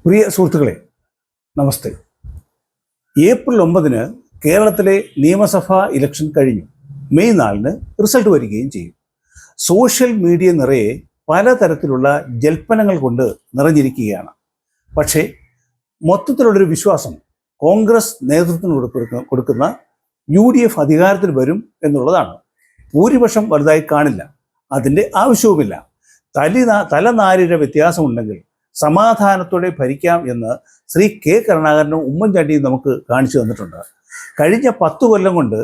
പ്രിയ സുഹൃത്തുക്കളെ, നമസ്തേ. ഏപ്രിൽ 9 കേരളത്തിലെ നിയമസഭാ ഇലക്ഷൻ കഴിഞ്ഞു. മെയ് 4 റിസൾട്ട് വരികയും ചെയ്യും. സോഷ്യൽ മീഡിയ നിറയെ പലതരത്തിലുള്ള ജൽപ്പനങ്ങൾ കൊണ്ട് നിറഞ്ഞിരിക്കുകയാണ്. പക്ഷേ മൊത്തത്തിലുള്ളൊരു വിശ്വാസം കോൺഗ്രസ് നേതൃത്വത്തിന് കൊടുക്കുന്ന UDF അധികാരത്തിൽ വരും എന്നുള്ളതാണ്. ഭൂരിപക്ഷം വലുതായി കാണില്ല, അതിൻ്റെ ആവശ്യവുമില്ല. തലനാരിഴ വ്യത്യാസമുണ്ടെങ്കിൽ സമാധാനത്തോടെ ഭരിക്കാം എന്ന് ശ്രീ കെ കരുണാകരനും ഉമ്മൻചാണ്ടിയും നമുക്ക് കാണിച്ചു തന്നിട്ടുണ്ട്. കഴിഞ്ഞ 10 കൊല്ലം കൊണ്ട്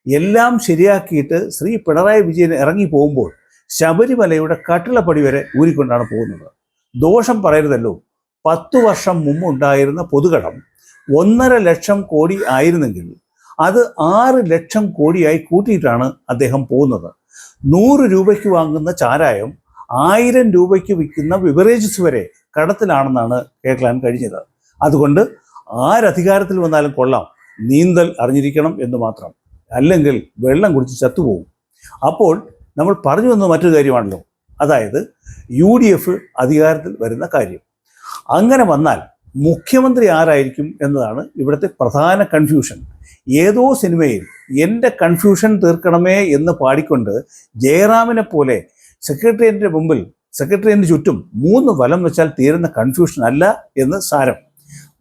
എല്ലാം ശരിയാക്കിയിട്ട് ശ്രീ പിണറായി വിജയൻ ഇറങ്ങി പോകുമ്പോൾ ശബരിമലയുടെ കട്ടിളപ്പടി വരെ ഊരിക്കൊണ്ടാണ് പോകുന്നത്. ദോഷം പറയരുതല്ലോ. 10 വർഷം മുമ്പുണ്ടായിരുന്ന പൊതുകടം 1.5 ലക്ഷം കോടി ആയിരുന്നെങ്കിൽ അത് 6 ലക്ഷം കോടിയായി കൂട്ടിയിട്ടാണ് അദ്ദേഹം പോകുന്നത്. 100 രൂപയ്ക്ക് വാങ്ങുന്ന ചാരായം 1000 രൂപയ്ക്ക് വിൽക്കുന്ന ബിവറേജസ് വരെ കടത്തിലാണെന്നാണ് കേൾക്കാൻ കഴിഞ്ഞത്. അതുകൊണ്ട് ആരധികാരത്തിൽ വന്നാലും കൊള്ളാം, നീന്തൽ അറിഞ്ഞിരിക്കണം എന്ന് മാത്രം, അല്ലെങ്കിൽ വെള്ളം കുടിച്ച് ചത്തുപോകും. അപ്പോൾ നമ്മൾ പറഞ്ഞു വന്ന മറ്റൊരു കാര്യമാണല്ലോ, അതായത് UDF അധികാരത്തിൽ വരുന്ന കാര്യം. അങ്ങനെ വന്നാൽ മുഖ്യമന്ത്രി ആരായിരിക്കും എന്നതാണ് ഇവിടുത്തെ പ്രധാന കൺഫ്യൂഷൻ. ഏതോ സിനിമയിൽ എൻ്റെ കൺഫ്യൂഷൻ തീർക്കണമേ എന്ന് പാടിക്കൊണ്ട് ജയറാമിനെ പോലെ സെക്രട്ടേറിയറ്റിന് ചുറ്റും 3 വലം വെച്ചാൽ തീരുന്ന കൺഫ്യൂഷൻ അല്ല എന്ന് സാരം.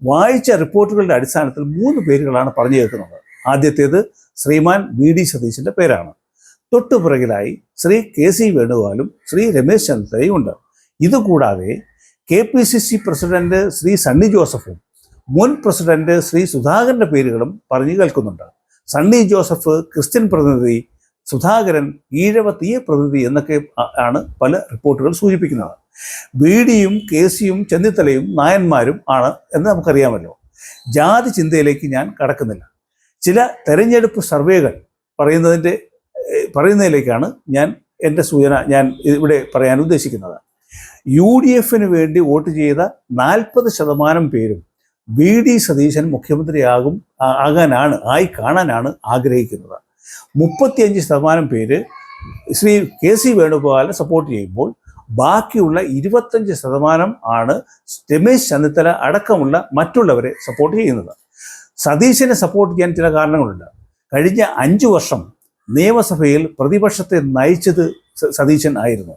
വായിച്ച റിപ്പോർട്ടുകളുടെ അടിസ്ഥാനത്തിൽ 3 പേരുകളാണ് പറഞ്ഞു കേൾക്കുന്നത്. ആദ്യത്തേത് ശ്രീമാൻ VD സതീശൻ്റെ പേരാണ്. തൊട്ടുപിറകിലായി ശ്രീ KC വേണുഗോപാലും ശ്രീ രമേശ് ചെന്നിത്തലയും ഉണ്ട്. ഇതുകൂടാതെ KPCC പ്രസിഡന്റ് ശ്രീ സണ്ണി ജോസഫും മുൻ പ്രസിഡന്റ് ശ്രീ സുധാകരൻ്റെ പേരുകളും പറഞ്ഞു കേൾക്കുന്നുണ്ട്. സണ്ണി ജോസഫ് ക്രിസ്ത്യൻ പ്രതിനിധി, സുധാകരൻ ഈഴവ തീയ പ്രതിനിധി എന്നൊക്കെ ആണ് പല റിപ്പോർട്ടുകൾ സൂചിപ്പിക്കുന്നത്. VDയും KCയും ചെന്നിത്തലയും നായന്മാരും ആണ് എന്ന് നമുക്കറിയാമല്ലോ. ജാതി ചിന്തയിലേക്ക് ഞാൻ കടക്കുന്നില്ല. ചില തെരഞ്ഞെടുപ്പ് സർവേകൾ പറയുന്നതിലേക്കാണ് എൻ്റെ സൂചന ഞാൻ ഇവിടെ പറയാൻ ഉദ്ദേശിക്കുന്നത്. UDFന് വേണ്ടി വോട്ട് ചെയ്ത 40% പേരും VD സതീശൻ മുഖ്യമന്ത്രി ആയി കാണാനാണ് ആഗ്രഹിക്കുന്നത്. 35% പേര് ശ്രീ KC വേണുഗോപാലിനെ സപ്പോർട്ട് ചെയ്യുമ്പോൾ ബാക്കിയുള്ള 25% ആണ് രമേശ് ചെന്നിത്തല അടക്കമുള്ള മറ്റുള്ളവരെ സപ്പോർട്ട് ചെയ്യുന്നത്. സതീശനെ സപ്പോർട്ട് ചെയ്യാൻ ചില കാരണങ്ങളുണ്ട്. കഴിഞ്ഞ 5 വർഷം നിയമസഭയിൽ പ്രതിപക്ഷത്തെ നയിച്ചത് സതീശൻ ആയിരുന്നു.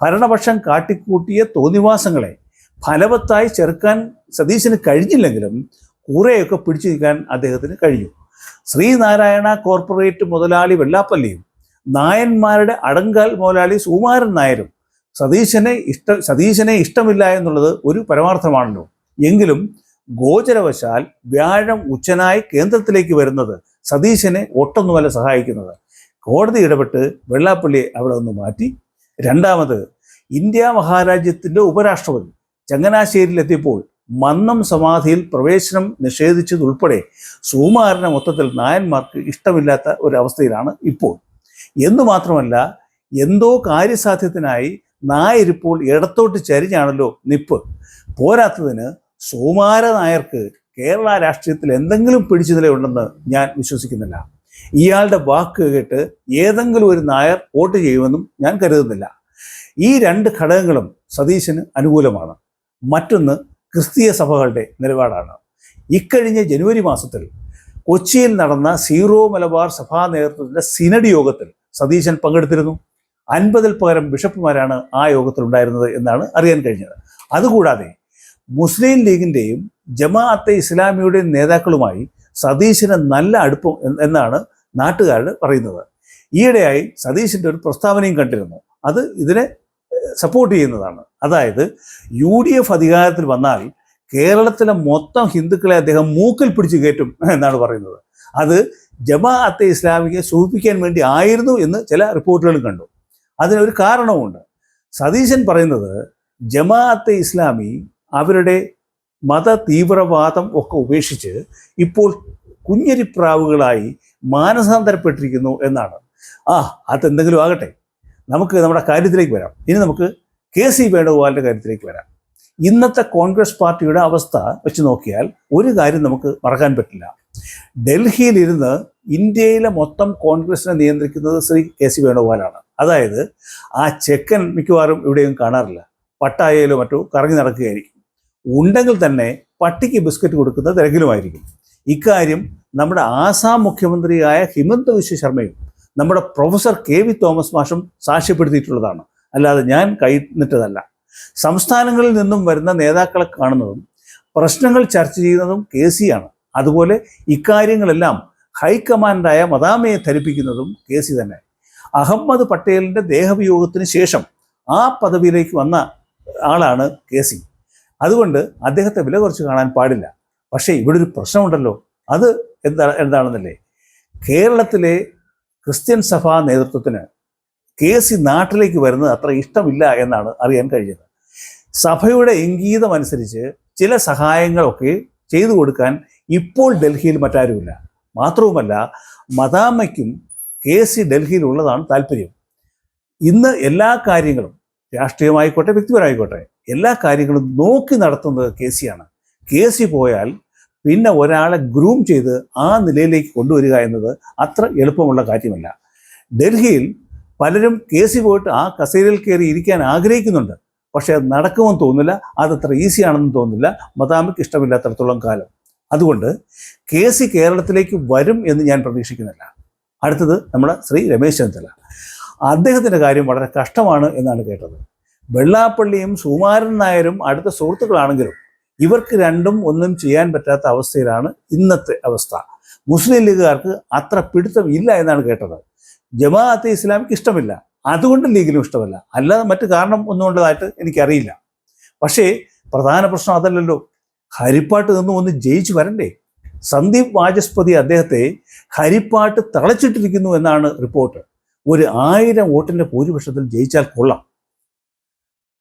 ഭരണപക്ഷം കാട്ടിക്കൂട്ടിയ തോന്നിവാസങ്ങളെ ഫലവത്തായി ചെറുക്കാൻ സതീശന് കഴിഞ്ഞില്ലെങ്കിലും കുറേയൊക്കെ പിടിച്ചു നിൽക്കാൻ അദ്ദേഹത്തിന് കഴിഞ്ഞു. ശ്രീനാരായണ കോർപ്പറേറ്റ് മുതലാളി വെള്ളാപ്പള്ളിയും നായന്മാരുടെ അടങ്കാൽ മുതലാളി സുകുമാരൻ നായരും സതീശനെ ഇഷ്ടമില്ല എന്നുള്ളത് ഒരു പരമാർത്ഥമാണല്ലോ. എങ്കിലും ഗോചരവശാൽ വ്യാഴം ഉച്ചനായി കേന്ദ്രത്തിലേക്ക് വരുന്നത് സതീശനെ ഒട്ടൊന്നുമല്ല സഹായിക്കുന്നത്. കോടതി ഇടപെട്ട് വെള്ളാപ്പള്ളിയെ അവിടെ ഒന്ന് മാറ്റി. രണ്ടാമത്, ഇന്ത്യ മഹാരാജ്യത്തിൻ്റെ ഉപരാഷ്ട്രപതി ചങ്ങനാശ്ശേരിയിലെത്തിയപ്പോൾ മന്നം സമാധിയിൽ പ്രവേശനം നിഷേധിച്ചതുൾപ്പെടെ സുകുമാരനെ മൊത്തത്തിൽ നായന്മാർക്ക് ഇഷ്ടമില്ലാത്ത ഒരവസ്ഥയിലാണ് ഇപ്പോൾ. എന്നു മാത്രമല്ല, എന്തോ കാര്യസാധ്യത്തിനായി നായരിപ്പോൾ ഇടത്തോട്ട് ചരിഞ്ഞാണല്ലോ നിപ്പ്. പോരാത്തതിന് സുകുമാര നായർക്ക് കേരള രാഷ്ട്രീയത്തിൽ എന്തെങ്കിലും പിടിച്ചുനിലയുണ്ടെന്ന് ഞാൻ വിശ്വസിക്കുന്നില്ല. ഇയാളുടെ വാക്ക് കേട്ട് ഏതെങ്കിലും ഒരു നായർ വോട്ട് ചെയ്യുമെന്നും ഞാൻ കരുതുന്നില്ല. ഈ 2 ഘടകങ്ങളും സതീശന് അനുകൂലമാണ്. മറ്റൊന്ന് ക്രിസ്തീയ സഭകളുടെ നിലപാടാണ്. ഇക്കഴിഞ്ഞ ജനുവരി മാസത്തിൽ കൊച്ചിയിൽ നടന്ന സീറോ മലബാർ സഭാ നേതൃത്വത്തിൻ്റെ സിനഡ് യോഗത്തിൽ സതീശൻ പങ്കെടുത്തിരുന്നു. 50-ൽ പരം ബിഷപ്പുമാരാണ് ആ യോഗത്തിൽ ഉണ്ടായിരുന്നത് എന്നാണ് അറിയാൻ കഴിഞ്ഞത്. അതുകൂടാതെ മുസ്ലിം ലീഗിൻ്റെയും ജമാഅത്തെ ഇസ്ലാമിയുടെയും നേതാക്കളുമായി സതീശന് നല്ല അടുപ്പം എന്നാണ് നാട്ടുകാർ പറയുന്നത്. ഈയിടെയായി സതീശൻ്റെ ഒരു പ്രസ്താവനയും കണ്ടിരുന്നു. അത് ഇതിനെ സപ്പോർട്ട് ചെയ്യുന്നതാണ്. അതായത് UDF അധികാരത്തിൽ വന്നാൽ കേരളത്തിലെ മൊത്തം ഹിന്ദുക്കളെ അദ്ദേഹം മൂക്കിൽ പിടിച്ച് കയറ്റും എന്നാണ് പറയുന്നത്. അത് ജമാഅത്തെ ഇസ്ലാമിയെ സൂചിപ്പിക്കാൻ വേണ്ടി ആയിരുന്നു എന്ന് ചില റിപ്പോർട്ടുകളും കണ്ടു. അതിനൊരു കാരണവുമുണ്ട്. സതീശൻ പറയുന്നത് ജമാഅത്തെ ഇസ്ലാമി അവരുടെ മത തീവ്രവാദം ഒക്കെ ഉപേക്ഷിച്ച് ഇപ്പോൾ കുഞ്ഞരിപ്രാവുകളായി മാനസാന്തരപ്പെട്ടിരിക്കുന്നു എന്നാണ്. അതെന്തെങ്കിലും ആകട്ടെ, നമുക്ക് നമ്മുടെ കാര്യത്തിലേക്ക് വരാം. ഇനി നമുക്ക് KC വേണുഗോപാലിൻ്റെ കാര്യത്തിലേക്ക് വരാം. ഇന്നത്തെ കോൺഗ്രസ് പാർട്ടിയുടെ അവസ്ഥ വെച്ച് നോക്കിയാൽ ഒരു കാര്യം നമുക്ക് മറക്കാൻ പറ്റില്ല. ഡൽഹിയിലിരുന്ന് ഇന്ത്യയിലെ മൊത്തം കോൺഗ്രസിനെ നിയന്ത്രിക്കുന്നത് ശ്രീ KC വേണുഗോപാലാണ്. അതായത് ആ ചെക്കൻ മിക്കവാറും ഇവിടെയും കാണാറില്ല, പട്ടായയിലോ മറ്റോ കറങ്ങി നടക്കുകയായിരിക്കും. ഉണ്ടെങ്കിൽ തന്നെ പട്ടിക്ക് ബിസ്ക്കറ്റ് കൊടുക്കുന്ന തിരക്കിലുമായിരിക്കും. ഇക്കാര്യം നമ്മുടെ ആസാം മുഖ്യമന്ത്രിയായ ഹിമന്ത വിശ്വ ശർമ്മയും നമ്മുടെ പ്രൊഫസർ KV തോമസ് മാഷും സാക്ഷ്യപ്പെടുത്തിയിട്ടുള്ളതാണ്. അല്ലാതെ ഞാൻ കൈനിട്ടതല്ല. സംസ്ഥാനങ്ങളിൽ നിന്നും വരുന്ന നേതാക്കളെ കാണുന്നതും പ്രശ്നങ്ങൾ ചർച്ച ചെയ്യുന്നതും KC ആണ്. അതുപോലെ ഇക്കാര്യങ്ങളെല്ലാം ഹൈക്കമാൻഡായ മദാമയെ ധരിപ്പിക്കുന്നതും KC തന്നെ. അഹമ്മദ് പട്ടേലിൻ്റെ ദേഹവിയോഗത്തിന് ശേഷം ആ പദവിയിലേക്ക് വന്ന ആളാണ് KC. അതുകൊണ്ട് അദ്ദേഹത്തെ വില കുറച്ച് കാണാൻ പാടില്ല. പക്ഷേ ഇവിടെ ഒരു പ്രശ്നമുണ്ടല്ലോ. അത് എന്താണെന്നല്ലേ, കേരളത്തിലെ ക്രിസ്ത്യൻ സഭാ നേതൃത്വത്തിന് KC നാട്ടിലേക്ക് വരുന്നത് അത്ര ഇഷ്ടമില്ല എന്നാണ് അറിയാൻ കഴിഞ്ഞത്. സഭയുടെ ഇംഗീതമനുസരിച്ച് ചില സഹായങ്ങളൊക്കെ ചെയ്തു കൊടുക്കാൻ ഇപ്പോൾ ഡൽഹിയിൽ മറ്റാരുമില്ല. മാത്രവുമല്ല, മദാമയ്ക്കും KC ഡൽഹിയിലുള്ളതാണ് താല്പര്യം. ഇന്ന് എല്ലാ കാര്യങ്ങളും, രാഷ്ട്രീയമായിക്കോട്ടെ വ്യക്തിപരമായിക്കോട്ടെ, എല്ലാ കാര്യങ്ങളും നോക്കി നടത്തുന്നത് KC ആണ്. KC പോയാൽ പിന്നെ ഒരാളെ ഗ്രൂം ചെയ്ത് ആ നിലയിലേക്ക് കൊണ്ടുവരിക എന്നത് അത്ര എളുപ്പമുള്ള കാര്യമല്ല. ഡൽഹിയിൽ പലരും KC പോയിട്ട് ആ കസേരയിൽ കയറി ഇരിക്കാൻ ആഗ്രഹിക്കുന്നുണ്ട്. പക്ഷേ അത് നടക്കുമെന്ന് തോന്നുന്നില്ല, അതത്ര ഈസിയാണെന്ന് തോന്നുന്നില്ല, മദാമയ്ക്ക് ഇഷ്ടമില്ലാത്തടത്തോളം കാലം. അതുകൊണ്ട് KC കേരളത്തിലേക്ക് വരും എന്ന് ഞാൻ പ്രതീക്ഷിക്കുന്നില്ല. അടുത്തത് നമ്മുടെ ശ്രീ രമേശ് ചെന്നിത്തല. അദ്ദേഹത്തിൻ്റെ കാര്യം വളരെ കഷ്ടമാണ് എന്നാണ് കേട്ടത്. വെള്ളാപ്പള്ളിയും സുകുമാരൻ നായരും അടുത്ത സുഹൃത്തുക്കളാണെങ്കിലും ഇവർക്ക് രണ്ടും ഒന്നും ചെയ്യാൻ പറ്റാത്ത അവസ്ഥയിലാണ് ഇന്നത്തെ അവസ്ഥ. മുസ്ലിം ലീഗുകാർക്ക് അത്ര പിടുത്തം ഇല്ല എന്നാണ് കേട്ടത്. ജമാഅത്തെ ഇസ്ലാമിക്ക് ഇഷ്ടമില്ല, അതുകൊണ്ട് ലീഗിനും ഇഷ്ടമല്ല. അല്ലാതെ മറ്റു കാരണം ഒന്നുകൊണ്ടതായിട്ട് എനിക്കറിയില്ല. പക്ഷേ പ്രധാന പ്രശ്നം അതല്ലല്ലോ. ഹരിപ്പാട്ട് നിന്നും ഒന്ന് ജയിച്ചു വരണ്ടേ? സന്ദീപ് വാചസ്പതി അദ്ദേഹത്തെ ഹരിപ്പാട്ട് തളച്ചിട്ടിരിക്കുന്നു എന്നാണ് റിപ്പോർട്ട്. 1000 വോട്ടിൻ്റെ ഭൂരിപക്ഷത്തിൽ ജയിച്ചാൽ കൊള്ളാം.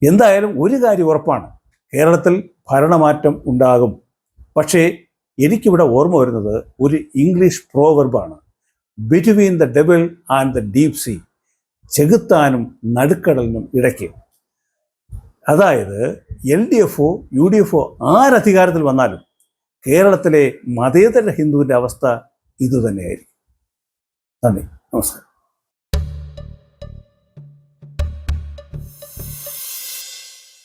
എന്തായാലും ഒരു കാര്യം ഉറപ്പാണ്, കേരളത്തിൽ ഭരണമാറ്റം ഉണ്ടാകും. പക്ഷേ എനിക്കിവിടെ ഓർമ്മ വരുന്നത് ഒരു ഇംഗ്ലീഷ് പ്രോവർബാണ്, between the devil and the deep sea, ചെകുത്താനും നടുക്കടലിനും ഇടയ്ക്ക്. അതായത് LDFO UDFO ആരധികാരത്തിൽ വന്നാലും കേരളത്തിലെ മതേതര ഹിന്ദുവിൻ്റെ അവസ്ഥ ഇതുതന്നെയായിരിക്കും. നന്ദി, നമസ്കാരം.